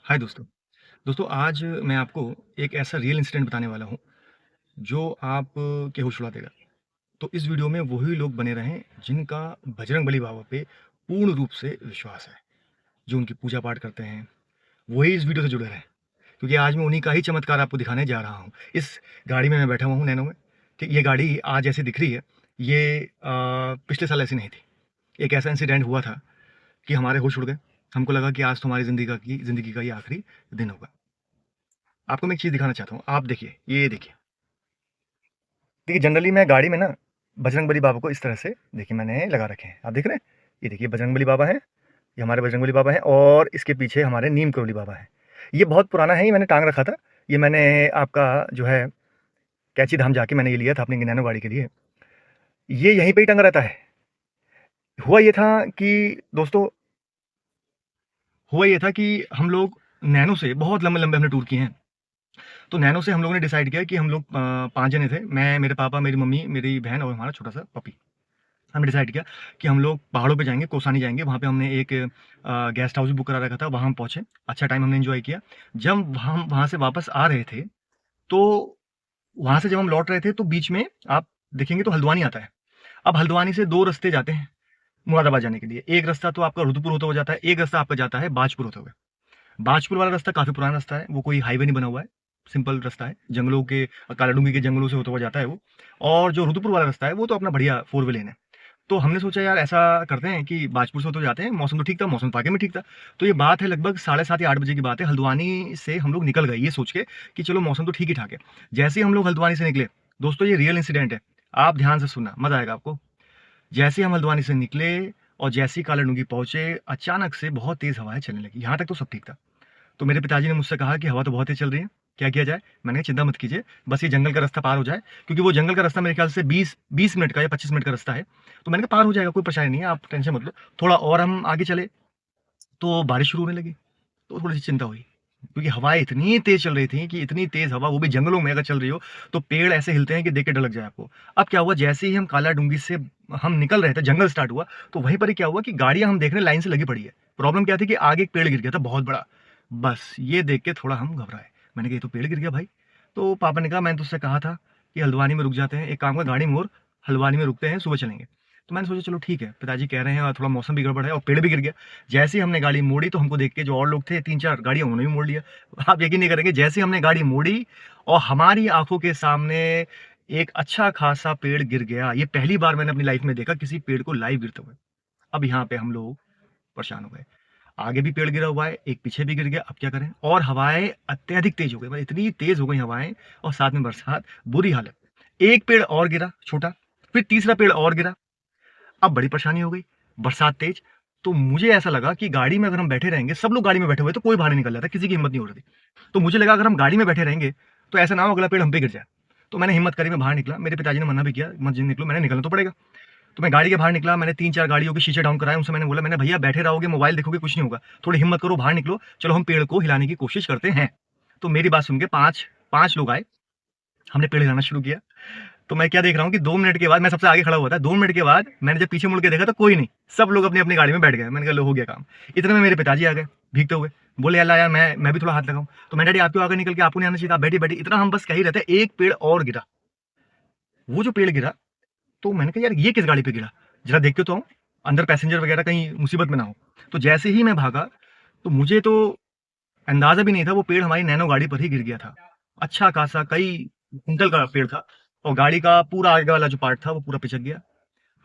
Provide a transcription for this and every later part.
हाय दोस्तों। दोस्तों आज मैं आपको एक ऐसा रियल इंसिडेंट बताने वाला हूँ, जो आप के होश उड़ा देगा। तो इस वीडियो में वही लोग बने रहें जिनका बजरंगबली बाबा पे पूर्ण रूप से विश्वास है, जो उनकी पूजा पाठ करते हैं, वही इस वीडियो से जुड़े रहें। क्योंकि आज मैं उन्हीं का ही चमत्कार आपको दिखाने जा रहा हूँ। इस गाड़ी में मैं बैठा हुआ हूँ नैनो में, ठीक। ये गाड़ी आज ऐसी दिख रही है, ये पिछले साल ऐसी नहीं थी। एक ऐसा इंसिडेंट हुआ था कि हमारे होश उड़ गए। हमको लगा कि आज तो हमारी ज़िंदगी का ये आखिरी दिन होगा। आपको मैं एक चीज़ दिखाना चाहता हूँ, आप देखिए, ये देखिए। देखिए जनरली मैं गाड़ी में ना बजरंगबली बाबा को इस तरह से देखिए मैंने लगा रखे हैं। आप देख रहे हैं? ये देखिए बजरंगबली बाबा हैं, ये हमारे बजरंगबली बाबा हैं और इसके पीछे हमारे नीम करोली बाबा हैं। ये बहुत पुराना है, ये मैंने टाँग रखा था। ये मैंने आपका जो है कैंची धाम जाके मैंने ये लिया था अपनी नैनो गाड़ी के लिए। ये यहीं पे ही टंगा रहता है। हुआ ये था कि दोस्तों, हुआ ये था कि हम लोग नैनो से बहुत लंबे-लंबे हमने टूर किए हैं। तो नैनो से हम लोगों ने डिसाइड किया कि हम लोग 5 जने थे। मैं, मेरे पापा, मेरी मम्मी, मेरी बहन और हमारा छोटा-सा पपी। हमने डिसाइड किया कि हम लोग पहाड़ों पे जाएँगे, कोसानी जाएँगे। वहाँ पे हमने एक गेस्ट हाउस भी बुक करा रखा था, वहाँ हम पहुँचे। अच्छा टाइम हमने एन्जॉय किया। जब हम वहाँ से वापस आ रहे थे, तो वहाँ से जब हम लौट रहे थे, तो बीच में आप देखेंगे तो हल्द्वानी आता है। अब हल्द्वानी से 2 रास्ते जाते हैं मुरादाबाद जाने के लिए। एक रास्ता तो आपका रुद्रपुर होते हुए जाता है, एक रास्ता आपका जाता है बाजपुर होते हुए। बाजपुर वाला रास्ता काफ़ी पुराना रास्ता है, वो कोई हाईवे नहीं बना हुआ है, सिंपल रास्ता है, जंगलों के कालाडूंगी के जंगलों से होता हुआ जाता है वो। और जो रुद्रपुर वाला रास्ता है, वो तो अपना बढ़िया 4 वे लेन है। तो हमने सोचा यार ऐसा करते हैं कि बाजपुर से होते हुए जाते हैं, मौसम तो ठीक था, मौसम तो वाक़ई में ठीक था। तो ये बात है लगभग साढ़े 7 या 8 बजे की बात है, हल्द्वानी से हम लोग निकल गए ये सोच के कि चलो मौसम तो ठीक ही ठाक है। जैसे ही हम लोग हल्द्वानी से निकले, दोस्तों ये रियल इंसिडेंट है, आप ध्यान से सुनना, मज़ा आएगा आपको। जैसे ही हम हल्द्वानी से निकले और जैसे ही कालाडूंगी पहुँचे, अचानक से बहुत तेज़ हवाएँ चलने लगी, यहाँ तक तो सब ठीक था। तो मेरे पिताजी ने मुझसे कहा कि हवा तो बहुत तेज़ चल रही है, क्या किया जाए? मैंने कहा चिंता मत कीजिए, बस ये जंगल का रास्ता पार हो जाए, क्योंकि वो जंगल का रास्ता मेरे ख्याल से 20 मिनट का या 25 मिनट का रास्ता है। तो मैंने कहा पार हो जाएगा, कोई परेशानी नहीं है, आप टेंशन मत लो। थोड़ा और हम आगे चले, तो बारिश शुरू होने लगी, तो थोड़ी-सी चिंता हुई, क्योंकि हवाएँ इतनी तेज़ चल रही थी कि इतनी तेज़ हवा, वो भी जंगलों में अगर चल रही हो, तो पेड़ ऐसे हिलते हैं कि देख के डर लग जाए आपको। अब क्या हुआ, जैसे ही हम कालाडूंगी से हम निकल रहे थे, जंगल स्टार्ट हुआ, तो वहीं पर ही क्या हुआ कि गाड़ियाँ हम देख रहे हैं लाइन से लगी पड़ी है। प्रॉब्लम क्या थी कि आगे एक पेड़ गिर गया था बहुत बड़ा। बस ये देख के थोड़ा हम घबराए। मैंने कहा ये तो पेड़ गिर गया भाई। तो पापा ने कहा मैंने तुझसे कहा था कि हल्द्वानी में रुक जाते हैं, एक काम कर गाड़ी मोड़, हल्द्वानी में रुकते हैं, सुबह चलेंगे। तो मैंने सोचा चलो ठीक है, पिताजी कह रहे हैं और थोड़ा मौसम भी गड़बड़ है और पेड़ भी गिर गया। जैसे ही हमने गाड़ी मोड़ी तो हमको देख के जो और लोग थे 3-4 गाड़ियाँ उन्होंने भी मोड़ लिया। आप यकीन नहीं करेंगे, जैसे ही हमने गाड़ी मोड़ी और हमारी आँखों के सामने एक अच्छा खासा पेड़ गिर गया। ये पहली बार मैंने अपनी लाइफ़ में देखा किसी पेड़ को लाइव गिरते हुए। अब यहाँ पे हम लोग परेशान हो गए। आगे भी पेड़ गिरा हुआ है, एक पीछे भी गिर गया, अब क्या करें? और हवाएँ अत्यधिक तेज़ हो गई, मतलब इतनी तेज़ हो गई हवाएँ और साथ में बरसात, बुरी हालत। एक पेड़ और गिरा छोटा, फिर तीसरा पेड़ और गिरा। अब बड़ी परेशानी हो गई, बरसात तेज, तो मुझे ऐसा लगा कि गाड़ी में अगर हम बैठे रहेंगे, सब लोग गाड़ी में बैठे हुए हैं, तो कोई बाहर नहीं निकल रहा था, किसी की हिम्मत नहीं हो रही थी। तो मुझे लगा अगर हम गाड़ी में बैठे रहेंगे, तो ऐसा ना हो अगला पेड़ हम पे गिर जाए। तो मैंने हिम्मत करी, मैं बाहर निकला, मेरे पिताजी ने मना भी किया, "मत निकलो", मैंने निकलना तो पड़ेगा। तो मैं गाड़ी के बाहर निकला, मैंने 3-4 गाड़ियों के शीशे डाउन कराए, उनसे मैंने बोला, मैंने भैया बैठे रहोगे, मोबाइल देखोगे, कुछ नहीं होगा, थोड़ी हिम्मत करो, बाहर निकलो, चलो हम पेड़ को हिलाने की कोशिश करते हैं। तो मेरी बात सुन के 5 लोग आए, हमने पेड़ हिलाना शुरू किया। तो मैं क्या देख रहा हूँ कि 2 मिनट के बाद मैं सबसे आगे खड़ा हुआ था, 2 मिनट के बाद मैंने जब पीछे मुड़ के देखा तो कोई नहीं, सब लोग अपनी-अपनी गाड़ी में बैठ गए। मैंने कहा लो हो गया काम। इतने में मेरे पिताजी आ गए, भीगते हुए। बोले अल्लाह यार मैं भी थोड़ा हाथ लगाऊँ। तो मैंने डैडी आप क्यों आगे निकल के, आपको नहीं आना चाहिए था, आप बैठिए, बैठिए। इतना हम बस कह ही रहे थे, एक पेड़ और गिरा। वो जो पेड़ गिरा, तो मैंने कहा यार ये किस गाड़ी पे गिरा? ज़रा देख के तो आऊँ, अंदर पैसेंजर वगैरह कहीं मुसीबत में ना हो। तो जैसे ही मैं भागा, तो मुझे तो अंदाज़ा भी नहीं था वो पेड़ हमारी नैनो गाड़ी पर ही गिर गया था। अच्छा खासा कई कुंटल का पेड़ था और गाड़ी का पूरा आगे वाला जो पार्ट था वो पूरा पिचक गया।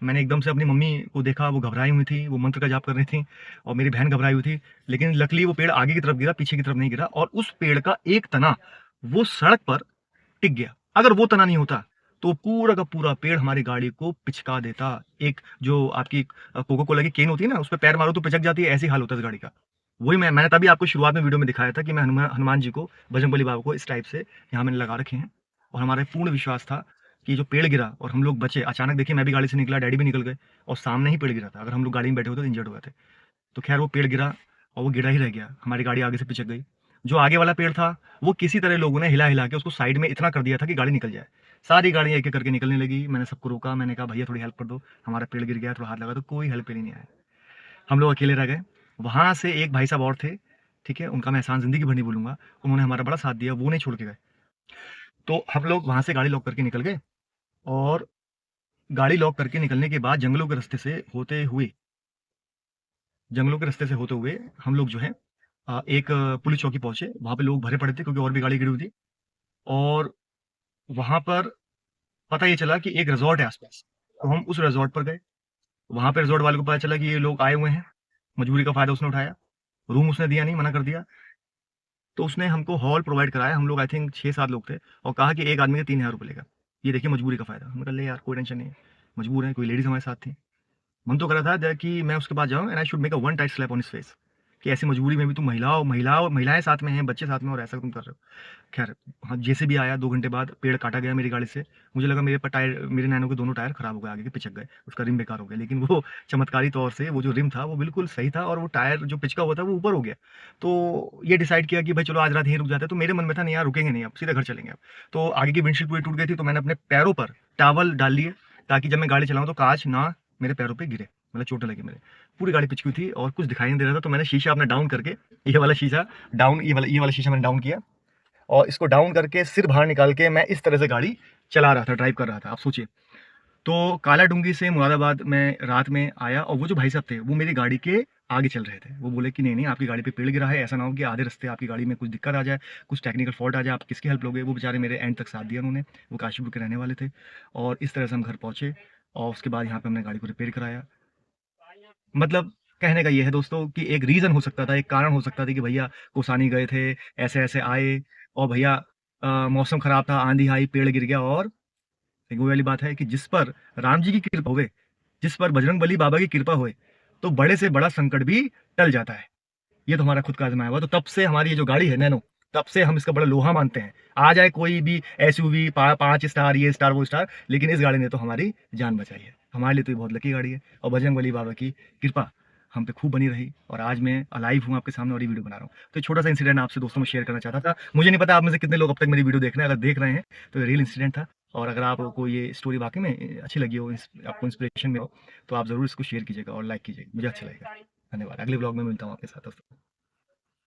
मैंने एकदम से अपनी मम्मी को देखा, वो घबराई हुई थी, वो मंत्र का जाप कर रही थी और मेरी बहन घबराई हुई थी। लेकिन लकीली वो पेड़ आगे की तरफ गिरा, पीछे की तरफ नहीं गिरा और उस पेड़ का एक तना वो सड़क पर टिक गया। अगर वो तना नहीं होता, तो पूरा का पूरा पेड़ हमारी गाड़ी को पिचका देता। एक जो आपकी कोका कोला की केन होती है ना, उसपे पैर मारो तो पिचक जाती है, ऐसे ही हाल होता है इस गाड़ी का। वही मैंने तभी आपको शुरुआत में वीडियो में दिखाया था कि मैं हनुमान जी को, बजरंगबली बाबा को इस टाइप से यहाँ मैंने लगा रखे हैं और हमारा पूर्ण विश्वास था कि जो पेड़ गिरा और हम लोग बचे। अचानक देखिए मैं भी गाड़ी से निकला, डैडी भी निकल गए और सामने ही पेड़ गिरा था। अगर हम लोग गाड़ी में बैठे होते तो इंजर्ड हो गए थे। तो खैर वो पेड़ गिरा और वो गिरा ही रह गया, हमारी गाड़ी आगे से पिचक गई। जो आगे वाला पेड़ था, वो किसी तरह लोगों ने हिला-हिला के उसको साइड में इतना कर दिया था कि गाड़ी निकल जाए। सारी गाड़ियाँ एक-एक करके निकलने लगी, मैंने सबको रोका, मैंने कहा भैया थोड़ी हेल्प कर दो, हमारा पेड़ गिर गया है, थोड़ा हाथ लगा दो, कोई हेल्प के लिए नहीं आया। हम लोग अकेले रह गए। वहाँ से एक भाई साहब और थे, ठीक है? उनका मैं एहसान ज़िंदगी भर नहीं भूलूँगा। उन्होंने हमारा बड़ा साथ दिया, वो नहीं छोड़ के गए। तो हम लोग वहाँ से गाड़ी लॉक करके निकल गए और गाड़ी लॉक करके निकलने के बाद जंगलों के रास्ते से होते हुए हम लोग जो है एक पुलिस चौकी पहुँचे। वहाँ पे लोग भरे पड़े थे क्योंकि और भी गाड़ी खड़ी हुई थी और वहाँ पर पता ये चला कि एक रिज़ॉर्ट है आस-पास। तो हम उस रिज़ॉर्ट पर गए। वहाँ पे रिज़ॉर्ट वाले को पता चला कि ये लोग आए हुए हैं। मजबूरी का फ़ायदा उसने उठाया। रूम उसने दिया नहीं, मना कर दिया। तो उसने हमको हॉल प्रोवाइड कराया। हम लोग आई थिंक 6-7 लोग थे और कहा कि एक आदमी का 3000 रुपए लेगा। ये देखिए मजबूरी का फ़ायदा। हमने कहा ले यार कोई टेंशन नहीं है। मजबूर हैं, कोई लेडीज़ हमारे साथ थी। मन तो कर रहा था कि मैं उसके पास जाऊँ and I should make a one tight slap on his face कि ऐसी मजबूरी में भी तुम महिलाएँ साथ में हैं, बच्चे साथ में और ऐसा तुम कर रहे हो। ख़ैर हाँ, जेसीबी आया 2 घंटे बाद, पेड़ काटा गया मेरी गाड़ी से। मुझे लगा मेरे नैनो के दोनों टायर ख़राब हो गए, आगे के पिचक गए, उसका रिम बेकार हो गया। लेकिन वो चमत्कारी तौर से वो जो रिम था वो बिल्कुल सही था और वो टायर जो पिचका हुआ था वो ऊपर हो गया। तो ये डिसाइड किया कि भाई चलो आज रात यहीं रुक जाते हैं। तो मेरे मन में था नहीं यार रुकेंगे नहीं अब, सीधे घर चलेंगे अब। तो आगे की विंडशील्ड पूरी टूट गई थी तो मैंने अपने पैरों पर टॉवल डाल लिए ताकि जब मैं गाड़ी चलाऊँ तो काँच ना मेरे पैरों पे गिरे, मतलब चोट ना लगे मेरे। पूरी गाड़ी पिचकी हुई थी और कुछ दिखाई नहीं दे रहा था तो मैंने शीशा अपना डाउन करके ये वाला शीशा मैंने डाउन किया और इसको डाउन करके सिर बाहर निकाल के मैं इस तरह से गाड़ी चला रहा था, ड्राइव कर रहा था। आप सोचिए। तो कालाडूंगी से मुरादाबाद मैं रात में आया और वो जो भाई साहब थे वो मेरी गाड़ी के आगे चल रहे थे। वो बोले कि नहीं आपकी गाड़ी पे पेड़ गिरा है, ऐसा ना हो कि आधे रास्ते आपकी गाड़ी में कुछ दिक्कत आ जाए, कुछ टेक्निकल फॉल्ट आ जाए, आप किसकी हेल्प लोगे। वो बेचारे मेरे एंड तक साथ दिया उन्होंने। वो काशीपुर के रहने वाले थे और इस तरह से हम घर पहुंचे और उसके बाद यहाँ पे हमने गाड़ी को रिपेयर कराया। मतलब कहने का ये है दोस्तों कि एक रीज़न हो सकता था, एक कारण हो सकता था कि भैया कोसानी गए थे, ऐसे-ऐसे आए और भैया मौसम खराब था, आँधी आई, पेड़ गिर गया और एक वो वाली बात है कि जिस पर राम जी की कृपा होवे, जिस पर बजरंगबली बाबा की कृपा होए, तो बड़े से बड़ा संकट भी टल जाता है। ये तो हमारा खुद का आज़माया हुआ। तो तब से हमारी ये जो गाड़ी है नैनो, तब से हम इसका बड़ा लोहा मानते हैं। आ जाए कोई भी एसयूवी 5 स्टार, ये स्टार, वो स्टार, लेकिन इस गाड़ी ने तो हमारी जान बचाई है। हमारे लिए तो ये बहुत लकी गाड़ी है और बजरंगबली बाबा की कृपा हम पे खूब बनी रही और आज मैं अलाइव हूँ आपके सामने और ये वीडियो बना रहा हूँ। तो एक छोटा-सा इंसिडेंट आपसे दोस्तों में शेयर करना चाहता था। मुझे नहीं पता आप में से कितने लोग अब तक मेरी वीडियो देख रहे हैं। अगर देख रहे हैं तो ये रियल इंसिडेंट था और अगर आपको ये स्टोरी वाक़ई में अच्छी लगी हो, आपको इंस्पिरेशन मिला हो, तो आप ज़रूर इसको शेयर कीजिएगा और लाइक कीजिएगा। मुझे अच्छा लगेगा। धन्यवाद। अगले व्लॉग में मिलता हूँ आपके साथ दोस्तों।